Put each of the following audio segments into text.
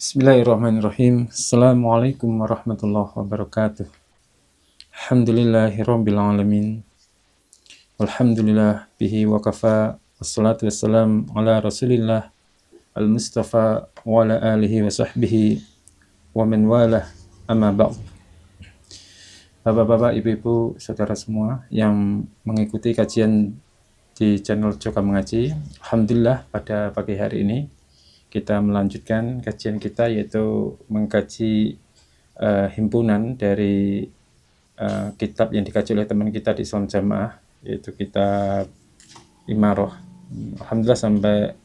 Bismillahirrahmanirrahim. Assalamualaikum warahmatullahi wabarakatuh. Alhamdulillahirabbil alamin. Walhamdulillah bihi wa kafa. Wassalatu wassalam ala Rasulillah al-Mustafa wa ala alihi wa sahbihi wa man walah. Amma ba'd. Bapak-bapak, ibu-ibu, saudara semua yang mengikuti kajian di channel Joka Mengaji, alhamdulillah pada pagi hari ini kita melanjutkan kajian kita, yaitu mengkaji himpunan dari kitab yang dikaji oleh teman kita di Islam Jamaah, yaitu kitab Imarah. Alhamdulillah sampai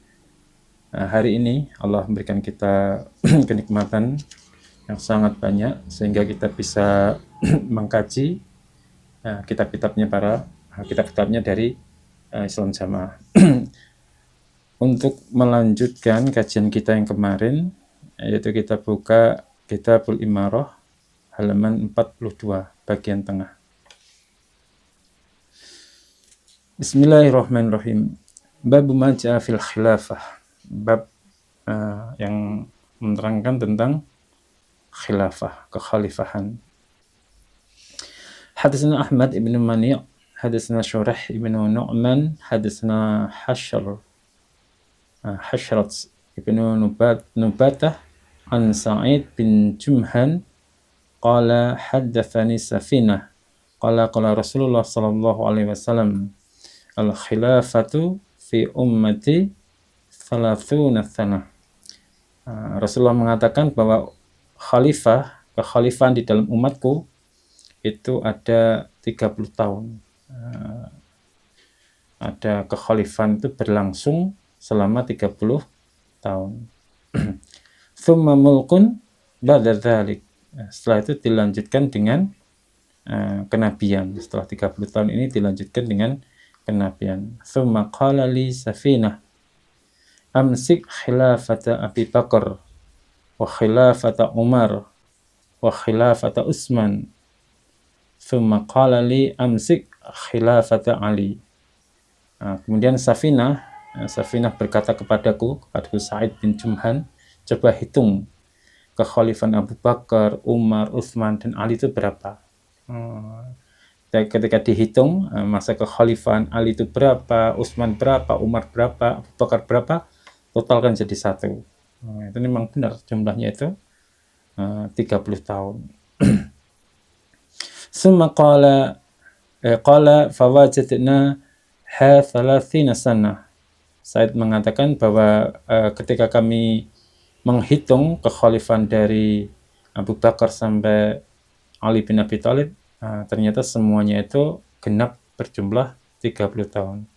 hari ini Allah memberikan kita kenikmatan yang sangat banyak sehingga kita bisa mengkaji kitab-kitabnya dari Islam Jamaah. Untuk melanjutkan kajian kita yang kemarin, yaitu kita buka Kitabul Imarah halaman 42 bagian tengah. Bismillahirrahmanirrahim. Bab ma ja'a fil khilafah. Bab yang menerangkan tentang khilafah, kekhalifahan. Hadatsana Ahmad ibn Mani', hadatsana Syurah ibn Nu'man, hadatsana Hashrat ibn Nubatah an Sa'id bin Jumhan qala haddatsani Safinah qala Rasulullah sallallahu alaihi wasallam al-khilafatu fi ummati 30 sana. Rasulullah mengatakan bahwa kekhalifahan di dalam umatku itu ada 30 tahun. Ada kekhalifahan itu berlangsung selama 30 tahun. Thumma mulkun ba'da dzalik. Setelah itu dilanjutkan dengan kenabian. Setelah 30 tahun ini dilanjutkan dengan kenabian. Thumma qala li Safinah amsik khilafata Abi Bakar wa khilafata Umar wa khilafata Utsman. Thumma qala li amsik khilafata Ali. Kemudian Safinah berkata kepadaku Sa'id bin Jumhan, coba hitung kekhalifahan Abu Bakar, Umar, Utsman, dan Ali itu berapa. Ketika dihitung masa kekhalifahan Ali itu berapa, Utsman berapa, Umar berapa, Abu Bakar berapa, total kan jadi satu. Itu memang benar jumlahnya itu 30 tahun. Summa qala fawajadna ha 30 sanah. Said mengatakan bahwa ketika kami menghitung kekhalifahan dari Abu Bakar sampai Ali bin Abi Thalib, ternyata semuanya itu genap berjumlah 30 tahun.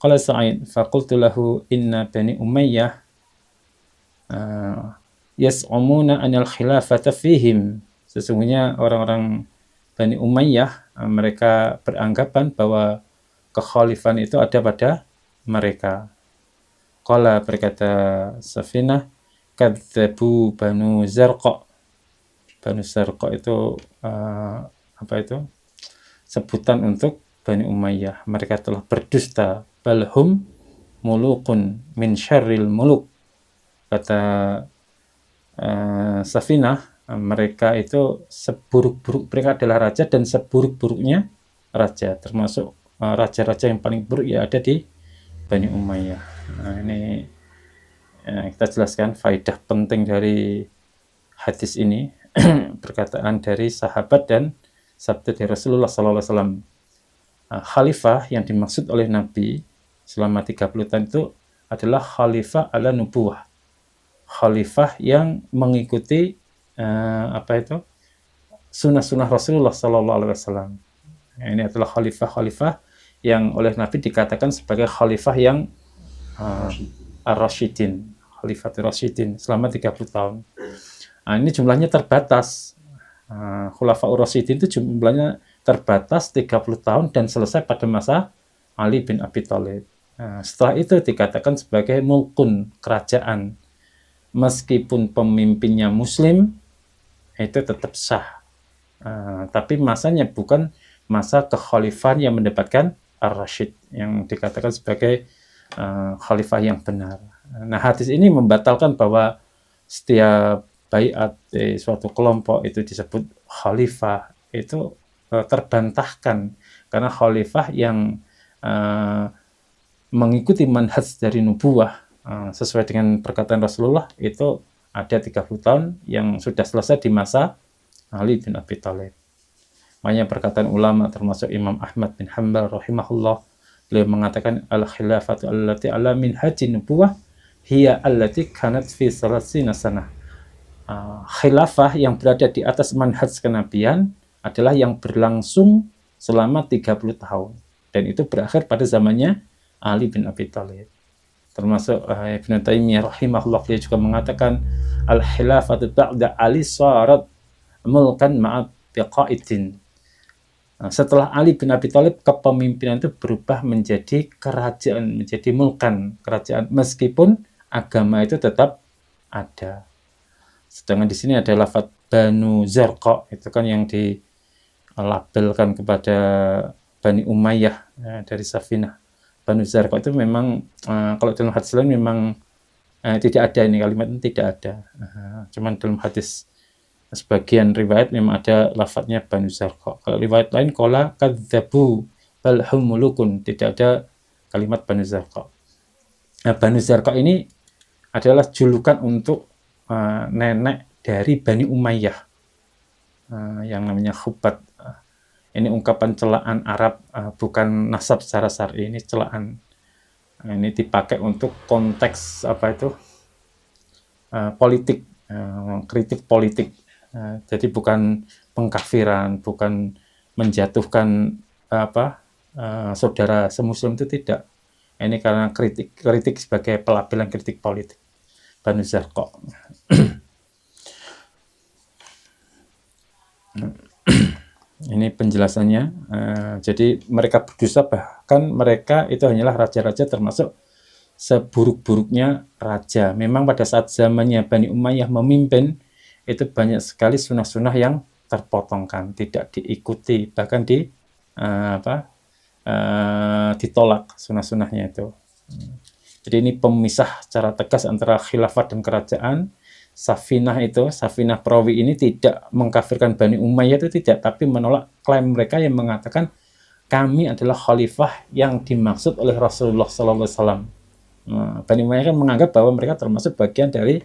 Qala Sa'id faqultu lahu inna Bani Umayyah yas'umuna anal khilafata fihim. Sesungguhnya orang-orang Bani Umayyah mereka beranggapan bahwa kekhalifahan itu ada pada mereka. Qala berkata Safinah, kadzabu Banu Zarqa. Banu Zarqa itu apa itu? Sebutan untuk Bani Umayyah. Mereka telah berdusta. Balhum mulukun min syarril muluk. Kata Safinah, mereka itu seburuk-buruk, mereka adalah raja dan seburuk-buruknya raja, termasuk raja-raja yang paling buruk ya ada di Bani Umayyah. Nah, ini kita jelaskan faedah penting dari hadis ini. Perkataan dari sahabat dan sabda dari Rasulullah SAW. Khalifah yang dimaksud oleh Nabi selama 30 tahun itu adalah khalifah ala nubuwah. Khalifah yang mengikuti sunnah-sunnah Rasulullah SAW. Ini adalah khalifah-khalifah yang oleh Nabi dikatakan sebagai khalifah yang Ar-Rasyidin, Khalifatul Rasyidin selama 30 tahun. Ini jumlahnya terbatas. Khulafaur Rasyidin itu jumlahnya terbatas 30 tahun dan selesai pada masa Ali bin Abi Thalib. Setelah itu dikatakan sebagai mulkun, kerajaan. Meskipun pemimpinnya muslim, itu tetap sah. Tapi masanya bukan masa kekhalifahan yang mendapatkan Ar-Rasyid, yang dikatakan sebagai khalifah yang benar. Nah, hadis ini membatalkan bahwa setiap baiat di suatu kelompok itu disebut khalifah, itu terbantahkan, karena khalifah yang mengikuti manhaj dari nubuwah sesuai dengan perkataan Rasulullah itu ada 30 tahun yang sudah selesai di masa Ali bin Abi Thalib. Makanya perkataan ulama termasuk Imam Ahmad bin Hanbal rahimahullah, beliau mengatakan al-khilafatu allati ala minhajin nubuwah hiya allati kanat fi salasina sanah. Khilafah yang berada di atas manhaj kenabian adalah yang berlangsung selama 30 tahun. Dan itu berakhir pada zamannya Ali bin Abi Thalib. Termasuk Ibnu Taimiyah rahimahullah, dia juga mengatakan al-khilafatu ba'da Ali sarat mulkan ma'a biqa'itin. Setelah Ali bin Abi Thalib, kepemimpinan itu berubah menjadi kerajaan, menjadi mulkan, kerajaan, meskipun agama itu tetap ada. Sedangkan di sini ada lafaz Banu Zarqa, itu kan yang dilabelkan kepada Bani Umayyah dari Safinah. Banu Zarqa itu memang kalau dalam hadis lain memang tidak ada, ini kalimat ini tidak ada. Cuman dalam hadis sebagian riwayat memang ada lafadznya Banu Zarqa. Kalau riwayat lain qala kadzabu bal hum mulukun, tidak ada kalimat Banu Zarqa. Nah, Banu Zarqa ini adalah julukan untuk nenek dari Bani Umayyah yang namanya Khubat. Ini ungkapan celaan Arab, bukan nasab secara syar'i, ini celaan. Ini dipakai untuk konteks politik, kritik politik. Jadi bukan pengkafiran, bukan menjatuhkan saudara semuslim, itu tidak. Ini karena kritik sebagai pelabelan kritik politik. Banu Zarqa. Ini penjelasannya. Jadi mereka berdosa, bahkan mereka itu hanyalah raja-raja, termasuk seburuk-buruknya raja. Memang pada saat zamannya Bani Umayyah memimpin, itu banyak sekali sunah-sunah yang terpotongkan, tidak diikuti, bahkan ditolak sunah-sunahnya itu. Jadi ini pemisah secara tegas antara khilafat dan kerajaan. Safinah perawi ini tidak mengkafirkan Bani Umayyah, itu tidak, tapi menolak klaim mereka yang mengatakan kami adalah khalifah yang dimaksud oleh Rasulullah SAW. Bani Umayyah kan menganggap bahwa mereka termasuk bagian dari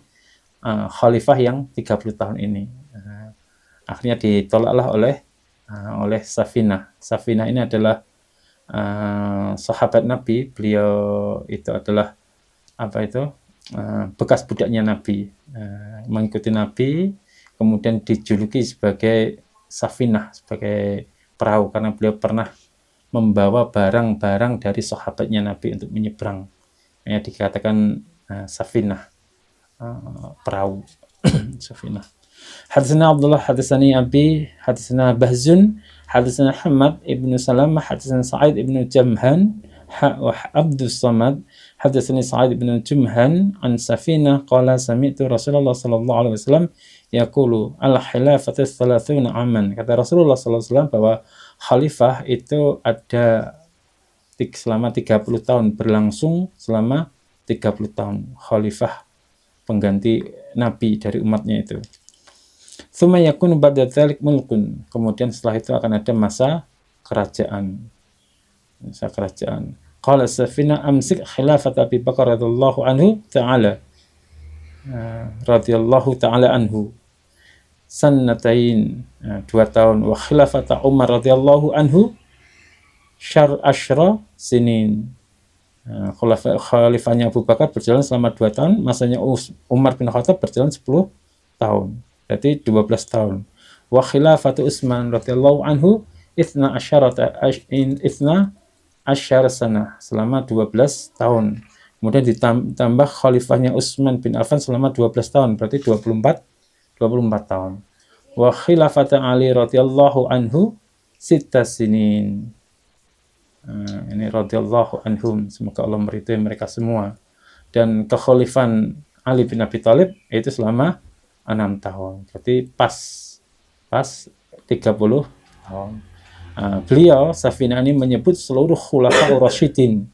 khalifah yang 30 tahun ini. Akhirnya ditolaklah oleh Safinah. Safinah ini adalah sahabat Nabi. Beliau itu adalah bekas budaknya Nabi, mengikuti Nabi, kemudian dijuluki sebagai Safinah, sebagai perahu, karena beliau pernah membawa barang-barang dari sahabatnya Nabi untuk menyeberang. Dikatakan Safinah, perahu. Safinah. Hadatsana Abdullah hadatsani Abi hadatsana Bahzun hadatsana Hamad ibnu Salamah hadatsana Sa'id ibnu Jamhan wa Abdus Samad hadatsani Sa'id ibnu Jumhan an Safinah qala sami'tu Rasulullah sallallahu alaihi wasallam yaqulu al-khilafatu 30 aman. Kata Rasulullah sallallahu alaihi wasallam bahwa khalifah itu ada selama 30 tahun, berlangsung selama 30 tahun, khalifah pengganti nabi dari umatnya itu. Tsumma yakunu ba'da dzalik mulkun. Kemudian setelah itu akan ada masa kerajaan. Qala Safinah amsik khilafat Abi Bakar radhiyallahu anhu ta'ala anhu sannatain, 2 tahun, wa khilafat Umar radhiyallahu anhu asyra sinin. Khalifahnya Abu Bakar berjalan selama 2 tahun, masanya Umar bin Khattab berjalan 10 tahun. Berarti 12 tahun. Wa khilafatu Utsman radhiyallahu anhu 12 sana, selama 12 tahun. Kemudian ditambah khalifahnya Utsman bin Affan selama 12 tahun, berarti 24 tahun. Wa khilafatu Ali radhiyallahu anhu 6 sinin. Ini radhiyallahu anhum, semoga Allah meridhai mereka semua. Dan kekhalifan Ali bin Abi Thalib itu selama 6 tahun, berarti pas 30 tahun. Beliau Safinah ini menyebut seluruh khulafaur rasyidin.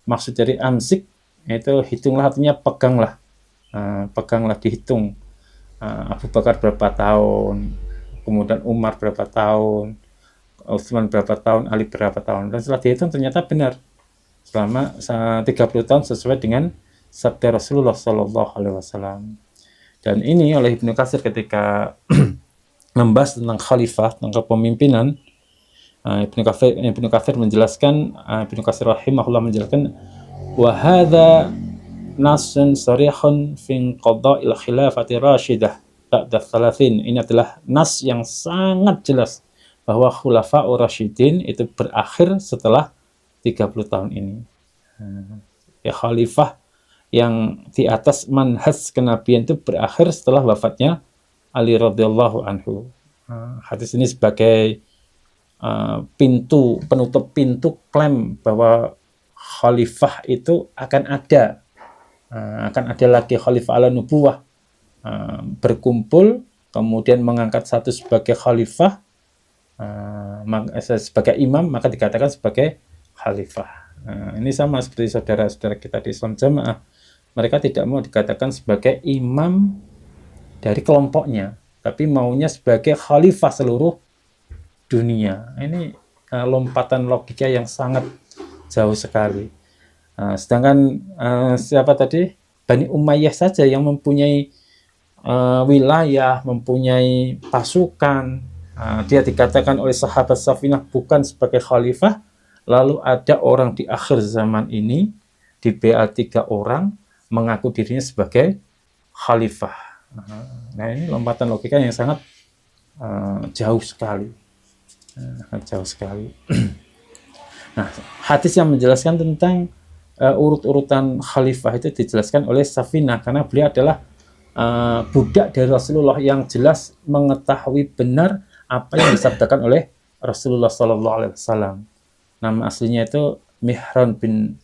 Maksud dari amsik itu hitunglah, artinya peganglah. peganglah dihitung, Abu Bakar berapa tahun, kemudian Umar berapa tahun, Utsman berapa tahun, Ali berapa tahun, dan setelah dihitung ternyata benar selama 30 tahun sesuai dengan sabda Rasulullah Shallallahu Alaihi Wasallam. Dan ini oleh Ibnu Katsir ketika membahas tentang khalifah, tentang kepemimpinan, Ibnu Katsir menjelaskan, Ibnu Katsir rahimahullah menjelaskan, wa hadza nasun sarihun fi qada'il khilafati rasyidah ba'da 30. Ini adalah nas yang sangat jelas bahwa khulafa'ur rasyidin itu berakhir setelah 30 tahun ini. Ya, khalifah yang di atas manhaj kenabian itu berakhir setelah wafatnya Ali radhiyallahu anhu. Hadis ini sebagai penutup pintu klaim bahwa khalifah itu akan ada lagi khalifah ala nubuwah, berkumpul kemudian mengangkat satu sebagai khalifah, sebagai imam, maka dikatakan sebagai khalifah. Ini sama seperti saudara-saudara kita di Islam Jamaah, mereka tidak mau dikatakan sebagai imam dari kelompoknya, tapi maunya sebagai khalifah seluruh dunia. Ini lompatan logika yang sangat jauh sekali. Sedangkan siapa tadi? Bani Umayyah saja yang mempunyai wilayah, mempunyai pasukan, dia dikatakan oleh sahabat Safinah bukan sebagai khalifah. Lalu ada orang di akhir zaman ini, di BA 3 orang, mengaku dirinya sebagai khalifah. Nah, ini lompatan logika yang sangat jauh sekali. Jauh sekali. Nah, hadis yang menjelaskan tentang urut-urutan khalifah itu dijelaskan oleh Safinah, karena beliau adalah budak dari Rasulullah yang jelas mengetahui benar apa yang disabdakan oleh Rasulullah SAW. Nama aslinya itu Mihran bin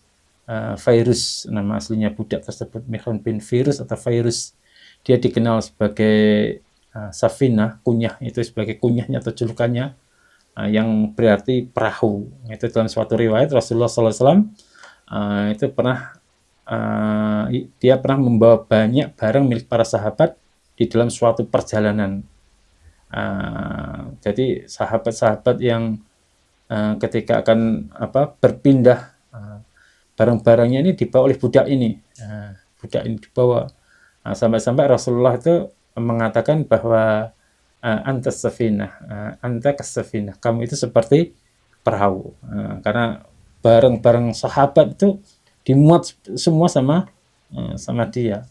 Fairuz, nama aslinya budak tersebut Mihran bin Fairuz atau Fairuz. Dia dikenal sebagai Safinah, kunyah itu sebagai kunyahnya atau julukannya, yang berarti perahu. Itu dalam suatu riwayat Rasulullah SAW itu dia pernah membawa banyak barang milik para sahabat di dalam suatu perjalanan. Jadi sahabat-sahabat yang ketika akan berpindah, barang-barangnya ini dibawa oleh budak ini. Budak ini dibawa. Sampai-sampai Rasulullah itu mengatakan bahwa anta safinah, anta kasafinah, kamu itu seperti perahu. Karena barang-barang sahabat itu dimuat semua sama dia.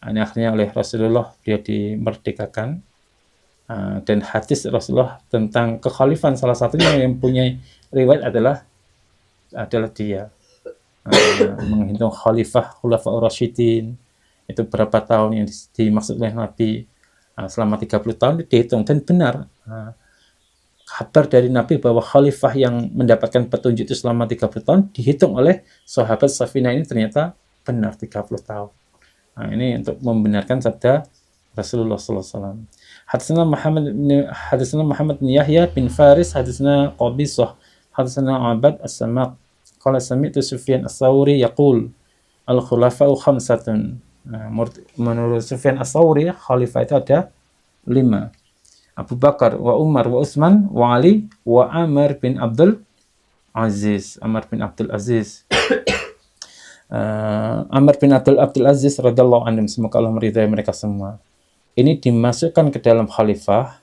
Ini akhirnya oleh Rasulullah dia dimerdekakan. Dan hadis Rasulullah tentang kekhalifahan salah satunya yang punya riwayat adalah dia. Menghitung khulafa'ur rasyidin itu berapa tahun yang dimaksud oleh Nabi, selama 30 tahun dihitung, dan benar kabar dari Nabi bahwa khalifah yang mendapatkan petunjuk itu selama 30 tahun dihitung oleh sahabat Safinah ini ternyata benar 30 tahun. Ini untuk membenarkan sabda Rasulullah SAW. Hadisna Muhammad bin Yahya bin Faris, hadisna Qabisah, hadisna Abad as-Samaq. Qala sami'tu Sufyan as-Sawri yaqul al-khulafa'u khamsatun. Menurut Sufyan as-Sawri, khalifah itu ada 5. Abu Bakar, wa Umar, wa Utsman, wa Ali, wa Amr bin Abdul Aziz. Amr bin Abdul Aziz radhiyallahu anhum, semoga Allah meridai mereka semua. Ini dimasukkan ke dalam khalifah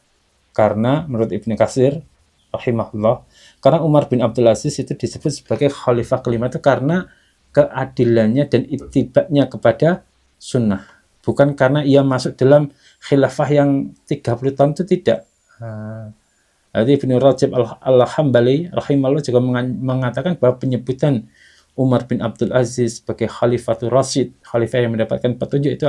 karena menurut Ibnu Katsir rahimahullah, karena Umar bin Abdul Aziz itu disebut sebagai khalifah kelima itu karena keadilannya dan ittiba'nya kepada sunnah, bukan karena ia masuk dalam khilafah yang 30 tahun itu tidak. Jadi Ibnu Rajab al-Hambali rahimahullah juga mengatakan bahwa penyebutan Umar bin Abdul Aziz sebagai khalifatul rasyid, khalifah yang mendapatkan petunjuk, itu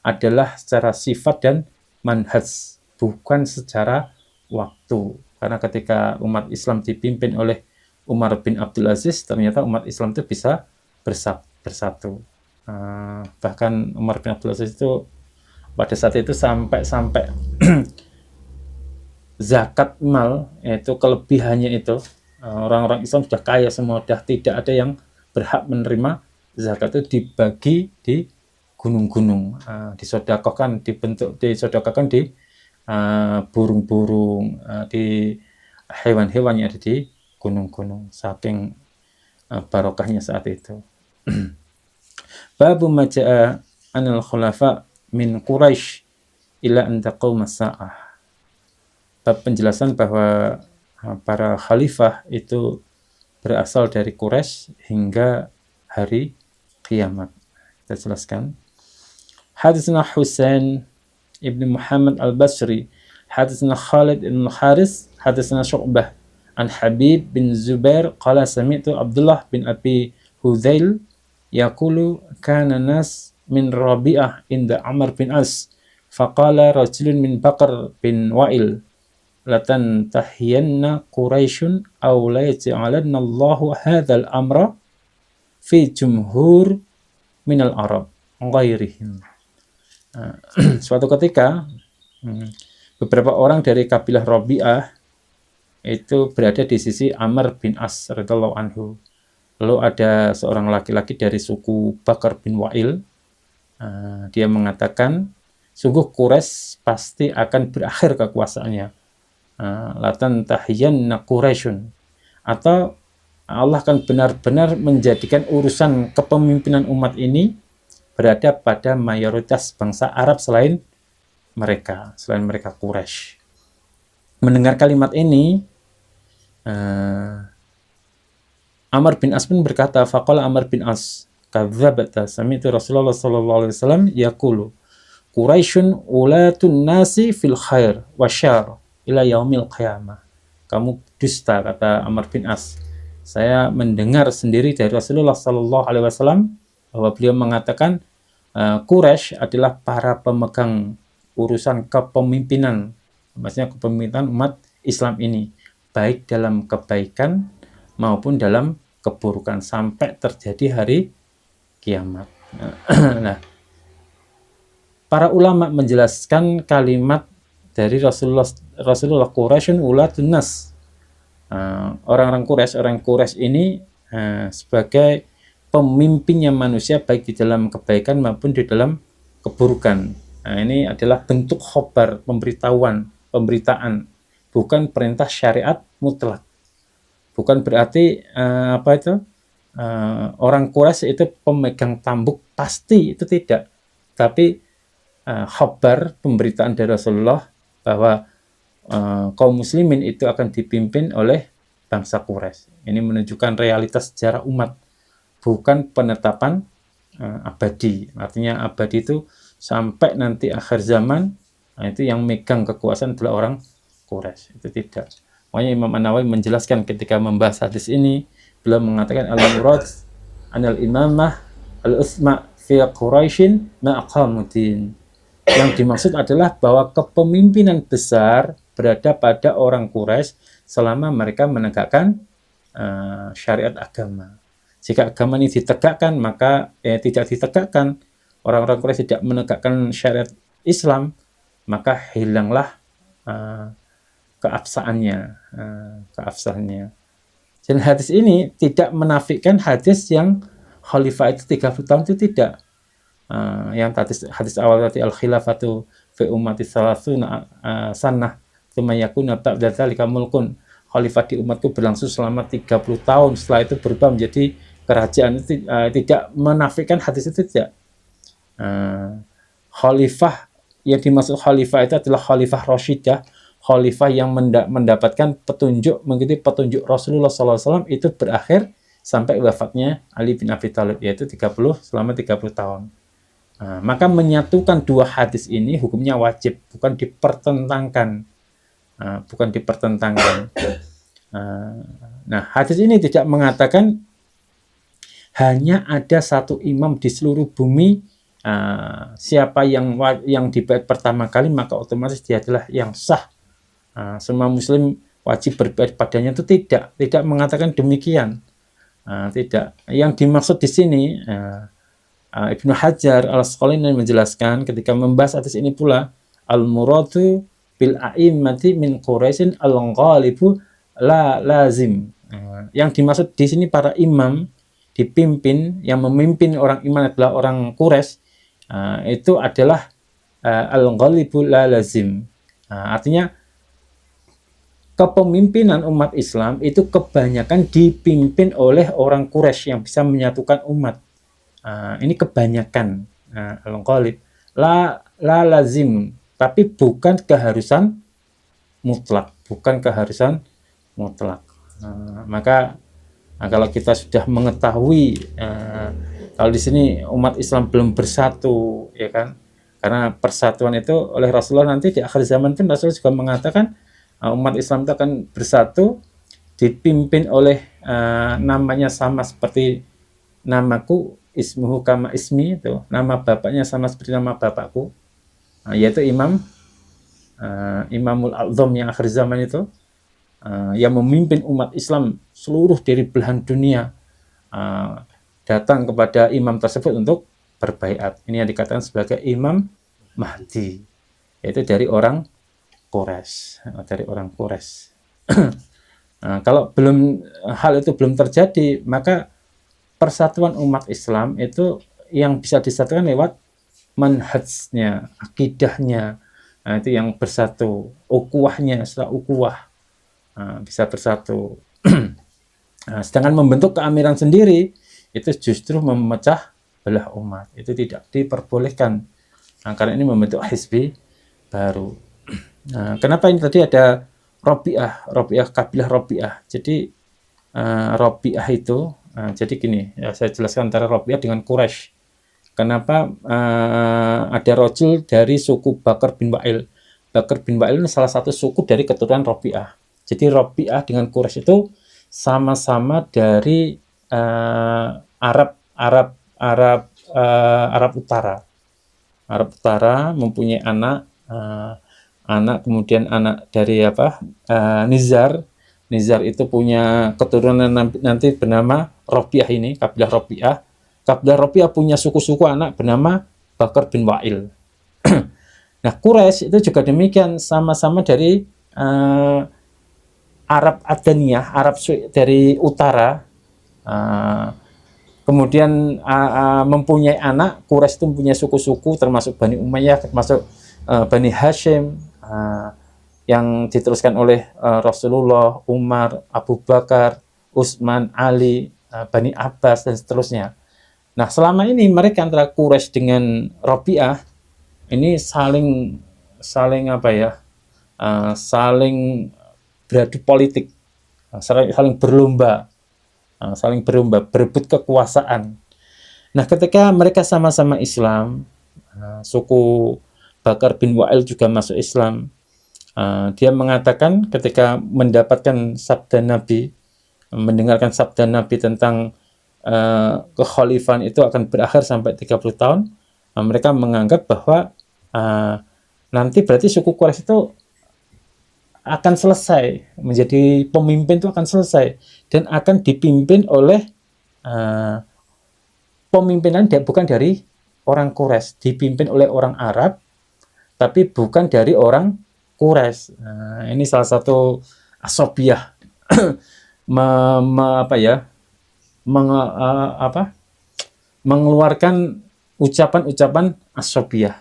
adalah secara sifat dan manhaj, bukan secara waktu. Karena ketika umat Islam dipimpin oleh Umar bin Abdul Aziz, ternyata umat Islam itu bisa bersatu. Bahkan Umar bin Abdul Aziz itu pada saat itu sampai zakat mal, yaitu kelebihannya itu, orang-orang Islam sudah kaya semua, sudah tidak ada yang berhak menerima zakat, itu dibagi di gunung-gunung, disodakokan di burung-burung, di hewan-hewan yang ada di gunung-gunung, saking barokahnya saat itu. Babu maja'a anil khulafa min Quraisy ila an taquma sa'ah. Bab penjelasan bahwa para khalifah itu berasal dari Quraisy hingga hari kiamat. Kita jelaskan. Haditsna Husain ibn Muhammad al-Basri, haditsna Khalid ibn Haris, haditsna Syu'bah an Habib bin Zubair qala sami'tu Abdullah bin Abi Hudzail yaqulu kana nas min Rabi'ah inda Amr bin As faqala rajulun min Bakar bin Wa'il latan tahiyanna Quraisyun aw la yaj'alanna Allahu hadzal amra fi jumhur minal Arab ghairihim. Suatu ketika beberapa orang dari kabilah Rabi'ah itu berada di sisi Amr bin As radhiyallahu anhu. Lalu ada seorang laki-laki dari suku Bakar bin Wa'il, dia mengatakan, sungguh Quraisy pasti akan berakhir kekuasaannya. Latan tahiyanna Quraisyun, atau Allah akan benar-benar menjadikan urusan kepemimpinan umat ini berada pada mayoritas bangsa Arab selain mereka Quraisy. Mendengar kalimat ini, Amr bin As pun berkata, faqala Amr bin As, kadzabta sami'tu Rasulullah sallallahu alaihi wasallam yaqulu Quraisyun ulatun nasi fil khair wa syarr ila yaumil qiyamah. Kamu dusta, kata Amr bin As. Saya mendengar sendiri dari Rasulullah sallallahu alaihi wasallam bahwa beliau mengatakan Quraisy adalah para pemegang urusan kepemimpinan, maksudnya kepemimpinan umat Islam ini, baik dalam kebaikan maupun dalam keburukan sampai terjadi hari kiamat. Nah, para ulama menjelaskan kalimat dari Rasulullah Quraisyun ulatun nas. Orang-orang Quraisy ini sebagai pemimpinnya manusia baik di dalam kebaikan maupun di dalam keburukan. Nah, ini adalah bentuk khobar, pemberitaan, bukan perintah syariat mutlak. Bukan berarti orang Quraisy itu pemegang tambuk pasti, itu tidak. Tapi khobar, pemberitaan dari Rasulullah bahwa kaum muslimin itu akan dipimpin oleh bangsa Quraisy. Ini menunjukkan realitas sejarah umat, bukan penetapan abadi. Artinya abadi itu sampai nanti akhir zaman, nah itu yang megang kekuasaan adalah orang Quraisy. Itu tidak. Makanya Imam An-Nawawi menjelaskan ketika membahas hadis ini, beliau mengatakan al-murad anal imamah al-usma fi Quraisyin ma'aqamuddin. Yang dimaksud adalah bahwa kepemimpinan besar berada pada orang Quraisy selama mereka menegakkan syariat agama. Jika agama ini ditegakkan, maka tidak ditegakkan, orang-orang Quraisy tidak menegakkan syariat Islam, maka hilanglah keabsahannya. Dan hadis ini tidak menafikan hadis yang khalifah itu 30 tahun itu tidak. Yang hadis awal tadi al-khilafatu fi ummati salasuna sanah tsumma yakuna ba'da dzalika mulkun. Khalifah di umatku berlangsung selama 30 tahun, setelah itu berubah menjadi kerajaan. Itu tidak menafikan hadis itu, tidak. Khalifah yang dimaksud khalifah itu adalah khalifah Rasyidah, khalifah yang mendapatkan petunjuk, mengikuti petunjuk Rasulullah SAW itu berakhir sampai wafatnya Ali bin Abi Thalib, yaitu selama 30 tahun. Maka menyatukan dua hadis ini hukumnya wajib, bukan dipertentangkan. Nah, hadis ini tidak mengatakan hanya ada satu imam di seluruh bumi. Siapa yang dibait pertama kali maka otomatis dia adalah yang sah. Semua muslim wajib berbait padanya, itu tidak mengatakan demikian. Tidak. Yang dimaksud di sini Ibnu Hajar al-Asqalani menjelaskan ketika membahas hadis ini pula, al-muradu bil a'immati min Quraisyin al-ghalibu la lazim. Yang dimaksud di sini para imam dipimpin, yang memimpin orang iman adalah orang Quraisy. itu adalah al-ghalibu la lazim. Artinya kepemimpinan umat Islam itu kebanyakan dipimpin oleh orang Quraisy yang bisa menyatukan umat. Ini kebanyakan. Al-ghalib la lazim, tapi bukan keharusan mutlak, maka kalau kita sudah mengetahui kalau di sini umat Islam belum bersatu, ya kan? Karena persatuan itu oleh Rasulullah nanti di akhir zaman pun Rasulullah juga mengatakan umat Islam itu akan bersatu, dipimpin oleh namanya sama seperti namaku, ismuhu kama ismi, itu nama bapaknya sama seperti nama bapakku, yaitu Imamul A'zam yang akhir zaman itu, yang memimpin umat Islam seluruh dari belahan dunia, datang kepada imam tersebut untuk berbaiat. Ini yang dikatakan sebagai Imam Mahdi, yaitu dari orang Quraisy. Kalau hal itu belum terjadi, maka persatuan umat Islam itu yang bisa disatukan lewat manhajnya, akidahnya, itu yang bersatu, ukuahnya, setelah ukuah bisa bersatu. Sedangkan membentuk keamiran sendiri itu justru memecah belah umat, itu tidak diperbolehkan, karena ini membentuk hizbi baru. Kenapa ini tadi ada Robiah, kabilah Robiah. Jadi Robiah itu, jadi gini, ya, saya jelaskan antara Robiah dengan Quraisy. Kenapa ada rojul dari suku Bakar bin Wa'il. Bakar bin Wa'il ini salah satu suku dari keturunan Robiah. Jadi Robiah dengan Quraisy itu sama-sama dari Arab Utara. Arab Utara mempunyai anak kemudian anak dari Nizar itu punya keturunan nanti bernama Robiah, ini kabilah Robiah punya suku-suku anak bernama Bakar bin Wa'il. Nah, Quraisy itu juga demikian, sama-sama dari Arab Adaniyah, Arab dari utara, kemudian mempunyai anak. Quraisy itu mempunyai suku-suku termasuk Bani Umayyah, termasuk Bani Hashim, yang diteruskan oleh Rasulullah, Umar, Abu Bakar, Utsman, Ali, Bani Abbas, dan seterusnya. Nah, selama ini mereka antara Quraisy dengan Robiah ini saling beradu politik, saling berlomba, berebut kekuasaan. Nah, ketika mereka sama-sama Islam, suku Bakar bin Wa'il juga masuk Islam. Dia mengatakan ketika mendapatkan sabda Nabi, mendengarkan sabda Nabi tentang kekhalifahan itu akan berakhir sampai 30 tahun, mereka menganggap bahwa nanti berarti suku Quraisy itu akan selesai, menjadi pemimpin itu akan selesai, dan akan dipimpin oleh pemimpinan bukan dari orang Quraisy, dipimpin oleh orang Arab, tapi bukan dari orang Quraisy. Ini salah satu asobiyah mengeluarkan ucapan-ucapan asobiyah.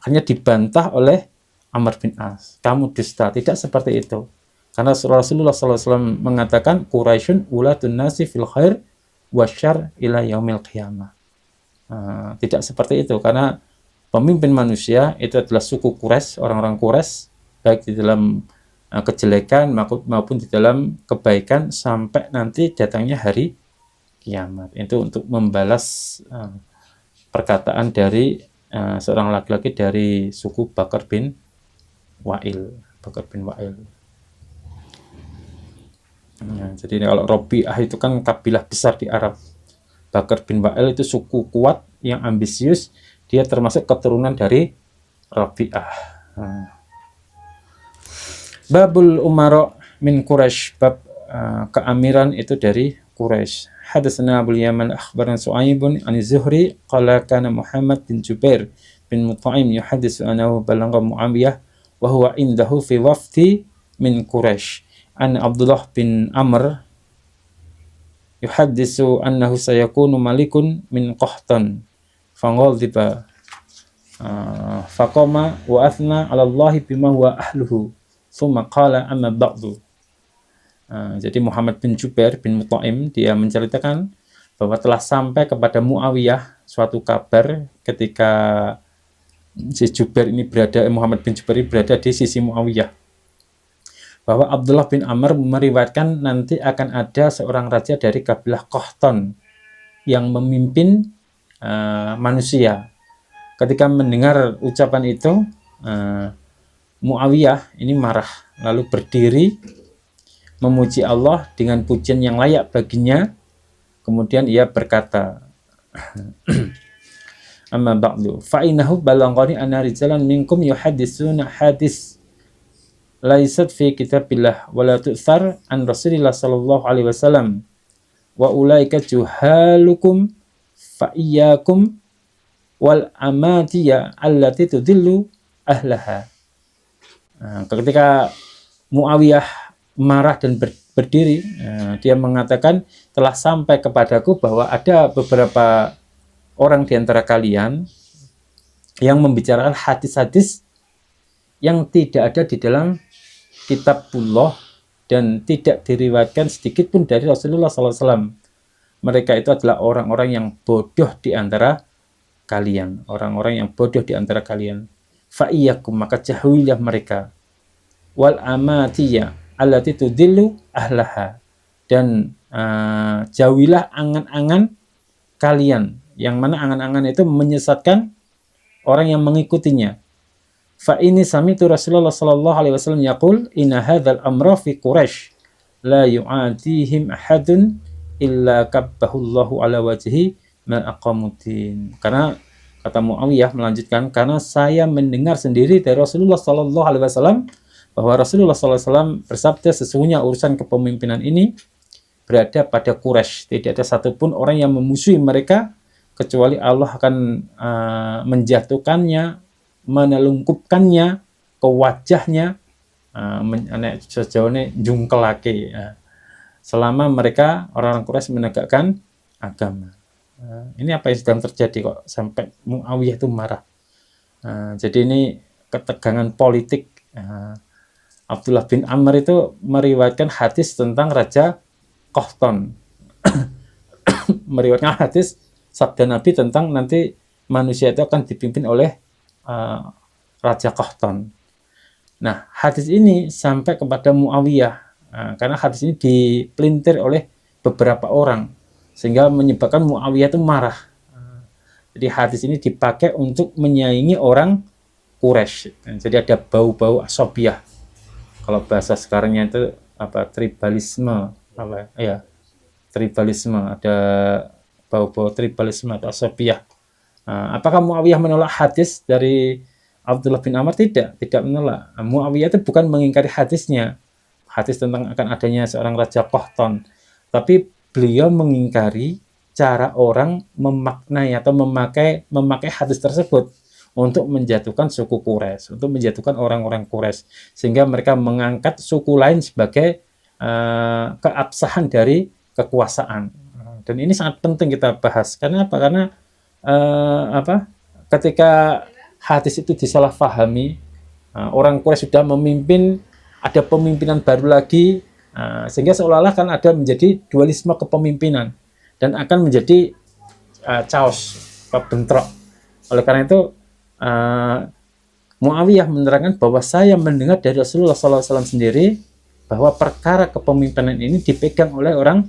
Hanya dibantah oleh Amr bin As. Kamu dusta. Tidak seperti itu. Karena Rasulullah SAW mengatakan Quraisyun ulatun nasi fil khair wasyar ila yaumil qiyamah. Tidak seperti itu. Karena pemimpin manusia itu adalah suku Quraisy, orang-orang Quraisy, baik di dalam kejelekan maupun di dalam kebaikan sampai nanti datangnya hari kiamat. Itu untuk membalas perkataan dari seorang laki-laki dari suku Bakar bin Wa'il. Jadi kalau Robiah itu kan kabilah besar di Arab. Bakar bin Wa'il itu suku kuat yang ambisius. Dia termasuk keturunan dari Robiah. Babul Umara min Quraisy, bab keamiran itu dari Quraisy. Hadatsana Abu Yaman akhbarana Su'aibun an Zuhri qala kana Muhammad bin Jubair bin Mut'im yuhadditsu annahu balagha Muawiyah wa huwa indahu fi wafdi min Quraisy an Abdullah bin Amr yuhadditsu annahu sayakunu malikun min Qahtan Fanghadiba faqama wa athna 'ala Allah bima huwa ahluhu thumma qala amma ba'du. Jadi Muhammad bin Jubair bin Mut'aim dia menceritakan bahwa telah sampai kepada Muawiyah suatu kabar ketika si Jubair ini berada, Muhammad bin Jubair ini berada di sisi Muawiyah, bahwa Abdullah bin Amr meriwayatkan nanti akan ada seorang raja dari kabilah Qahtan yang memimpin manusia. Ketika mendengar ucapan itu, Muawiyah ini marah, lalu berdiri memuji Allah dengan pujian yang layak baginya. Kemudian ia berkata, amma ba'du fa innahu balaghani anna rijalan minkum yuhadditsuna hadis laisat fi kitabillah wa la tu'thar an Rasulillah sallallahu alaihi wasallam wa ulaika juhalukum fa iyyakum wal amatiya allati tudillu ahlaha. Ketika Muawiyah marah dan berdiri, dia mengatakan, telah sampai kepadaku bahwa ada beberapa orang di antara kalian yang membicarakan hadis-hadis yang tidak ada di dalam kitabullah dan tidak diriwayatkan sedikit pun dari Rasulullah SAW. Mereka itu adalah orang-orang yang bodoh di antara kalian, orang-orang yang bodoh di antara kalian. Fa'iyyakum, maka jauhilah mereka. Wal amatiyya allati tudillu ahlaha, dan jauhilah angan-angan kalian, yang mana angan-angan itu menyesatkan orang yang mengikutinya. Fa ini sami'tu Rasulullah sallallahu alaihi wasallam yaqul inna hadzal amra fi Quraisy la yu'atihim ahadun illa kabbahullahu ala wajhi ma aqamuddin. Karena kata Muawiyah melanjutkan, karena saya mendengar sendiri dari Rasulullah sallallahu alaihi wasallam bahwa Rasulullah sallallahu alaihi wasallam bersabda, sesungguhnya urusan kepemimpinan ini berada pada Quraisy. Tidak ada satupun orang yang memusuhi mereka kecuali Allah akan menjatuhkannya, menelungkupkannya ke wajahnya, sejauh ini jungkelake, selama mereka orang-orang Quraisy menegakkan agama. Ini apa yang sedang terjadi kok sampai Muawiyah itu marah. Jadi ini ketegangan politik. Abdullah bin Amr itu meriwayatkan hadis tentang Raja Qahtan. Meriwayatkan hadis sabda Nabi tentang nanti manusia itu akan dipimpin oleh Raja Qahtan. Nah, hadis ini sampai kepada Muawiyah, karena hadis ini dipelintir oleh beberapa orang, sehingga menyebabkan Muawiyah itu marah. Jadi hadis ini dipakai untuk menyaingi orang Quraisy. Jadi ada bau-bau asobiyah. Kalau bahasa sekarangnya itu apa, tribalisme, apa ya, tribalisme, ada bau-bau tribalisme atau asobiyah. Apakah Muawiyah menolak hadis dari Abdullah bin Amr? Tidak menolak. Muawiyah itu bukan mengingkari hadisnya, hadis tentang akan adanya seorang Raja Qahtan, tapi beliau mengingkari cara orang memaknai atau memakai hadis tersebut untuk menjatuhkan suku Quraisy, untuk menjatuhkan orang-orang Quraisy, sehingga mereka mengangkat suku lain sebagai keabsahan dari kekuasaan. Dan ini sangat penting kita bahas. Karena apa? Karena ketika hadis itu disalahpahami, orang Quraisy sudah memimpin, ada pemimpinan baru lagi, sehingga seolah-olah kan ada menjadi dualisme kepemimpinan dan akan menjadi chaos, bentrok. Oleh karena itu Muawiyah menerangkan bahwa saya mendengar dari Rasulullah SAW sendiri bahwa perkara kepemimpinan ini dipegang oleh orang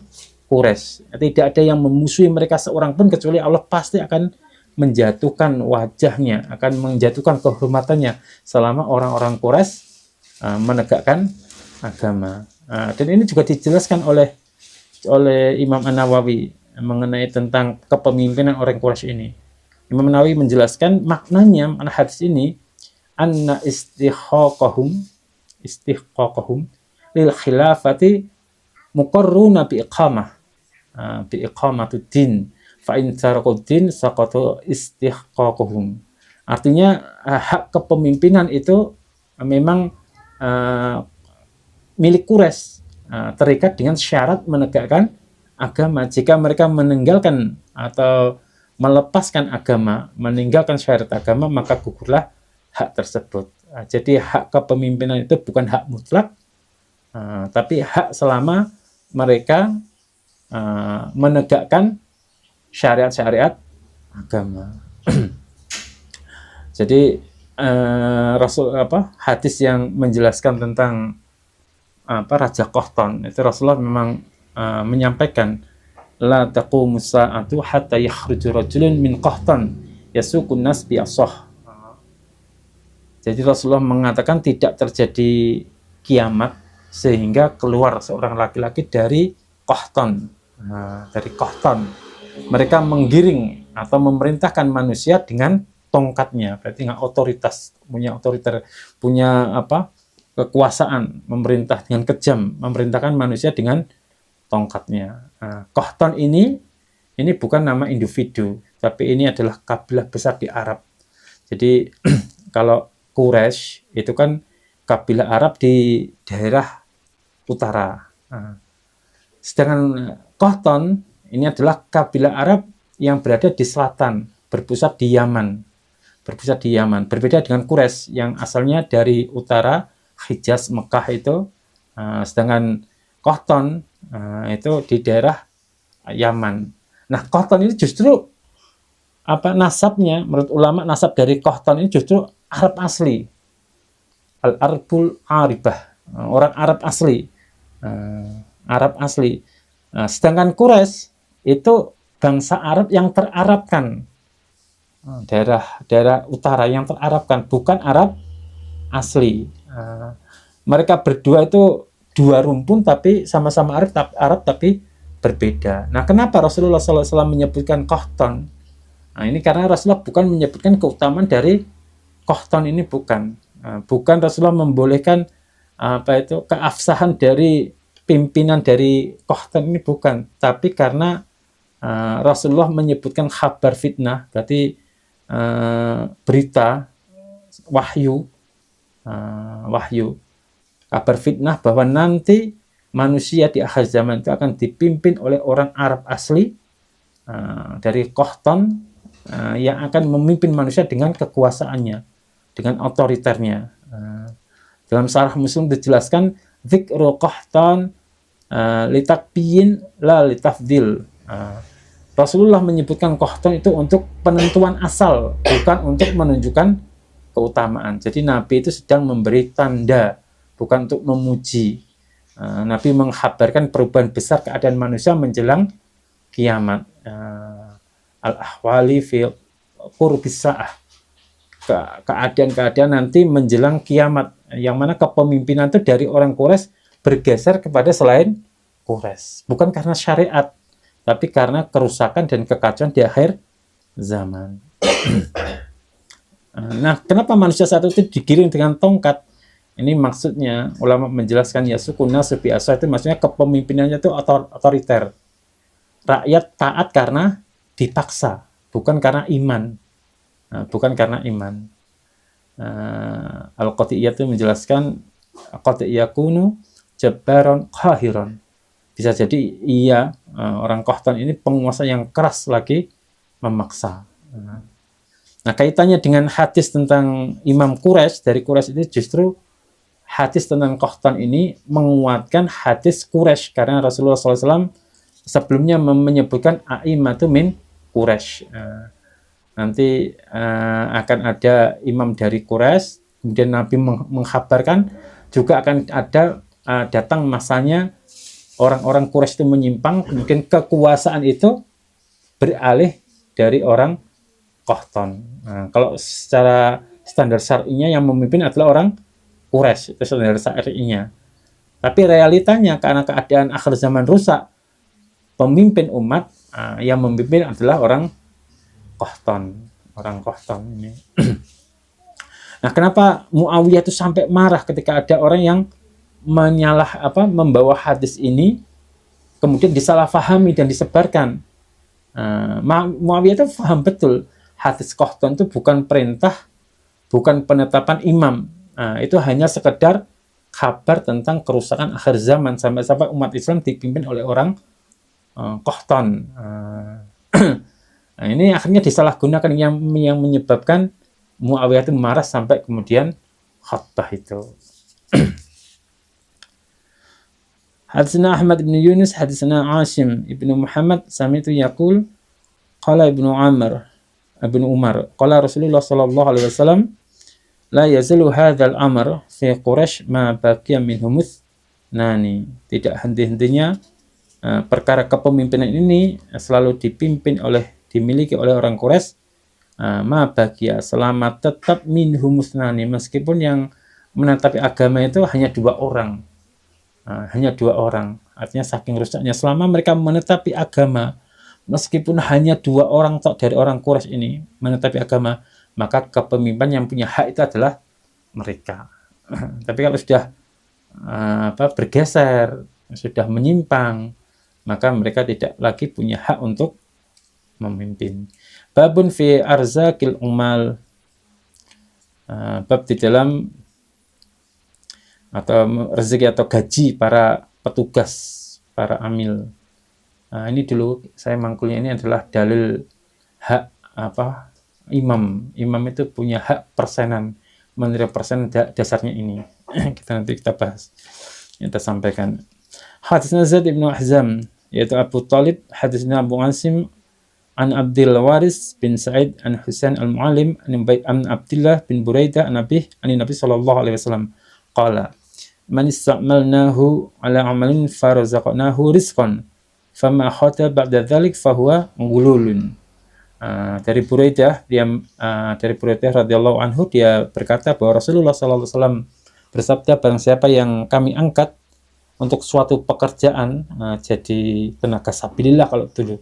Quraisy. Tidak ada yang memusuhi mereka seorang pun, kecuali Allah pasti akan menjatuhkan wajahnya, akan menjatuhkan kehormatannya selama orang-orang Quraisy menegakkan agama. Dan ini juga dijelaskan oleh Imam An-Nawawi mengenai tentang kepemimpinan orang Quraisy ini. Imam Nawawi menjelaskan maknanya, makna hadis ini, anna istihqaqahum lil khilafati muqarruna bi iqamatuddin fa in tarakuddin saqatu istihqaqahum. Artinya hak kepemimpinan itu memang milik Quraisy, terikat dengan syarat menegakkan agama. Jika mereka meninggalkan atau melepaskan agama, meninggalkan syariat agama, maka gugurlah hak tersebut. Jadi hak kepemimpinan itu bukan hak mutlak, tapi hak selama mereka menegakkan syariat-syariat agama. Jadi hadis yang menjelaskan tentang Raja Qahtan itu Rasulullah memang menyampaikan la taqumu sa'atu hatta yakhruju rajulun min Qahtan yasuqun nas bi asah. Jadi Rasulullah mengatakan tidak terjadi kiamat sehingga keluar seorang laki-laki dari Qahtan. Dari Qahtan. Mereka menggiring atau memerintahkan manusia dengan tongkatnya, berarti nggak otoritas, punya kekuasaan, memerintah dengan kejam, memerintahkan manusia dengan tongkatnya. Qahtan ini bukan nama individu, tapi ini adalah kabilah besar di Arab. Jadi kalau Quraisy itu kan kabilah Arab di daerah utara. Sedangkan Qahtan ini adalah kabilah Arab yang berada di selatan, berpusat di Yaman. Berbeda dengan Quraisy yang asalnya dari utara, Hijaz, Mekah itu, sedangkan Qahtan itu di daerah Yaman. Nah, Qahtan ini justru nasabnya, menurut ulama nasab dari Qahtan ini justru Arab asli, Al-Arbul Aribah, orang Arab asli, sedangkan Quraisy itu bangsa Arab yang terarabkan, daerah utara yang terarabkan, bukan Arab asli. Mereka berdua itu dua rumpun tapi sama-sama Arab tapi berbeda. Nah, kenapa Rasulullah SAW menyebutkan Qahtan? Nah, ini karena Rasulullah bukan menyebutkan keutamaan dari Qahtan ini, bukan Rasulullah membolehkan keabsahan dari pimpinan dari Qahtan ini, bukan, tapi karena Rasulullah menyebutkan kabar fitnah, berarti berita wahyu, kabar fitnah bahwa nanti manusia di akhir zaman itu akan dipimpin oleh orang Arab asli dari Qahtan yang akan memimpin manusia dengan kekuasaannya, dengan otoriternya. Dalam Syarah Muslim dijelaskan dzikru Qahtan litakbiyin la litafdil. Rasulullah menyebutkan Qahtan itu untuk penentuan asal, bukan untuk menunjukkan keutamaan. Jadi Nabi itu sedang memberi tanda, bukan untuk memuji. Nabi menghabarkan perubahan besar keadaan manusia menjelang kiamat. Al-ahwali fi qurbis sa'ah. Keadaan-keadaan nanti menjelang kiamat, yang mana kepemimpinan itu dari orang Quraisy bergeser kepada selain Quraisy. Bukan karena syariat, tapi karena kerusakan dan kekacauan di akhir zaman. Nah, kenapa manusia saat itu digiring dengan tongkat? Ini maksudnya, ulama menjelaskan yasukuna sebi asa itu maksudnya kepemimpinannya itu otoriter. Rakyat taat karena dipaksa, bukan karena iman. Al-Qati'iyah itu menjelaskan Qati'iyah kunu jabbaron qahiron. Bisa jadi orang Qahtan ini penguasa yang keras lagi memaksa. Nah, kaitannya dengan hadis tentang Imam Quraisy, dari Quraisy itu justru hadis tentang Qahtan ini menguatkan hadis Quraisy, karena Rasulullah SAW sebelumnya menyebutkan a'immatu min Quraisy. Nanti akan ada imam dari Quraisy, kemudian Nabi mengkhabarkan juga akan ada datang masanya orang-orang Quraisy itu menyimpang, kemudian kekuasaan itu beralih dari orang Qahtan. Nah, kalau secara standar syar'inya yang memimpin adalah orang Quraisy, itu standar syar'inya. Tapi realitanya karena keadaan akhir zaman rusak, pemimpin umat yang memimpin adalah orang Qahtan ini. Nah, kenapa Muawiyah itu sampai marah ketika ada orang yang membawa hadis ini kemudian disalahfahami dan disebarkan. Muawiyah itu paham betul hadis Qahtan itu bukan perintah, bukan penetapan imam. Itu hanya sekedar kabar tentang kerusakan akhir zaman, sampai umat Islam dipimpin oleh orang Qahtan. Nah, ini akhirnya disalahgunakan yang menyebabkan Muawiyah itu marah sampai kemudian khutbah itu. Hadisna Ahmad bin Yunus, hadisna Asim ibnu Muhammad, sami'tu yaqul qala ibnu Umar, qala Rasulullah sallallahu alaihi wasallam, la yazalu hadzal amr fi Quraisy ma baqiya minhum nani. Tidak henti-hentinya perkara kepemimpinan ini selalu dimiliki oleh orang Quraisy, ma baqiya, selama tetap minhum nani, meskipun yang menetapi agama itu hanya 2 orang. Hanya 2 orang. Artinya saking rusaknya, selama mereka menetapi agama, meskipun hanya 2 orang dari orang Quraisy ini menetapi agama, maka kepemimpinan yang punya hak itu adalah mereka. Tapi kalau sudah bergeser, sudah menyimpang, maka mereka tidak lagi punya hak untuk memimpin. Babun fi arzakil umal, bab di dalam atau rezeki atau gaji para petugas, para amil. Ini dulu saya mangkulnya, ini adalah dalil hak imam. Imam itu punya hak persenan, menerima persen dasarnya ini. Nanti kita bahas, kita sampaikan. Hadisna Zaid ibn Ahzam, yaitu Abu Talib. Hadisna Abu Asim an Abdul Waris bin Sa'id an Husain al-Mu'alim an Abdullah bin Buraidah an Nabi sallallahu alaihi wasallam qala man ista'malnahu ala amalin farazaqnahu rizqan fama khata ba'da dzalik fahuwa ghululun. Dari Buraidah, dari Buraidah radhiyallahu anhu, dia berkata bahwa Rasulullah sallallahu alaihi wasallam bersabda, barang siapa yang kami angkat untuk suatu pekerjaan, jadi tenaga sabilillah kalau dulu,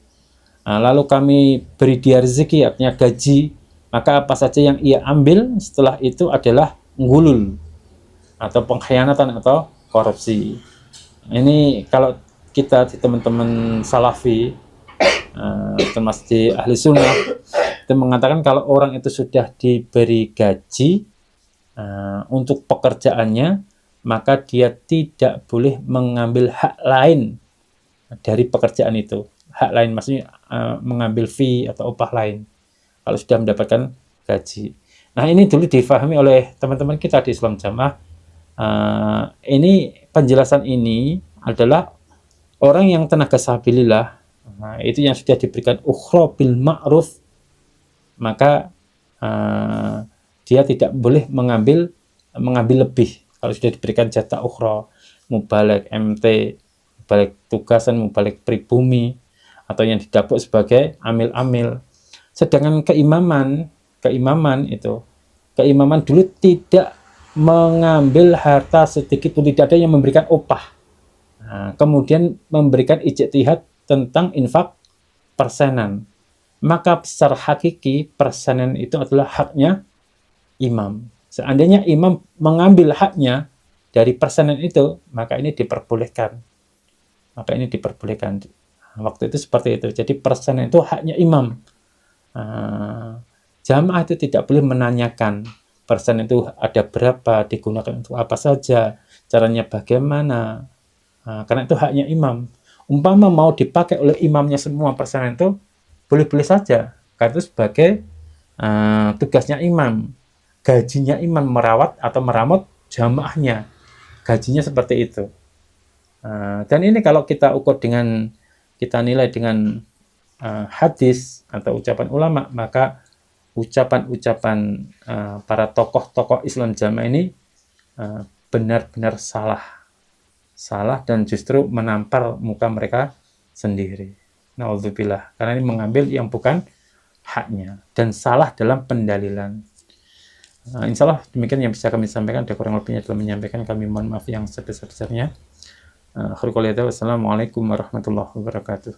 lalu kami beri dia rezeki, artinya gaji, maka apa saja yang ia ambil setelah itu adalah ngulul atau pengkhianatan atau korupsi. Ini kalau kita di teman-teman salafi, termasuk di ahli sunnah, itu mengatakan kalau orang itu sudah diberi gaji untuk pekerjaannya, maka dia tidak boleh mengambil hak lain dari pekerjaan itu. Hak lain maksudnya mengambil fee atau upah lain kalau sudah mendapatkan gaji. Nah, ini dulu difahami oleh teman-teman kita di Islam Jamaah. Ini penjelasan ini adalah orang yang tenaga sabilillah, itu yang sudah diberikan ukhra bil ma'ruf, maka dia tidak boleh mengambil lebih kalau sudah diberikan jatah ukhra, mubalek MT, mubalek tugasan, mubalek pribumi, atau yang didapuk sebagai amil-amil. Sedangkan keimaman dulu tidak mengambil harta sedikit pun, tidak ada yang memberikan upah. Kemudian memberikan ijtihad tentang infak persenan. Maka secara hakiki persenan itu adalah haknya imam. Seandainya imam mengambil haknya dari persenan itu, maka ini diperbolehkan. Waktu itu seperti itu. Jadi persenan itu haknya imam. Jamaah itu tidak boleh menanyakan persen itu ada berapa, digunakan untuk apa saja, caranya bagaimana, karena itu haknya imam. Umpama mau dipakai oleh imamnya semua persen itu, boleh-boleh saja, karena itu sebagai tugasnya imam. Gajinya imam merawat atau meramut jamaahnya, gajinya seperti itu. Dan ini kalau kita ukur kita nilai dengan hadis atau ucapan ulama, maka ucapan-ucapan para tokoh-tokoh Islam Jamaah ini benar-benar salah dan justru menampar muka mereka sendiri. Na'udzubillah, karena ini mengambil yang bukan haknya dan salah dalam pendalilan. Insya Allah demikian yang bisa kami sampaikan. Ada kurang lebihnya dalam menyampaikan, kami mohon maaf yang sebesar-besarnya. Wassalamualaikum warahmatullahi wabarakatuh.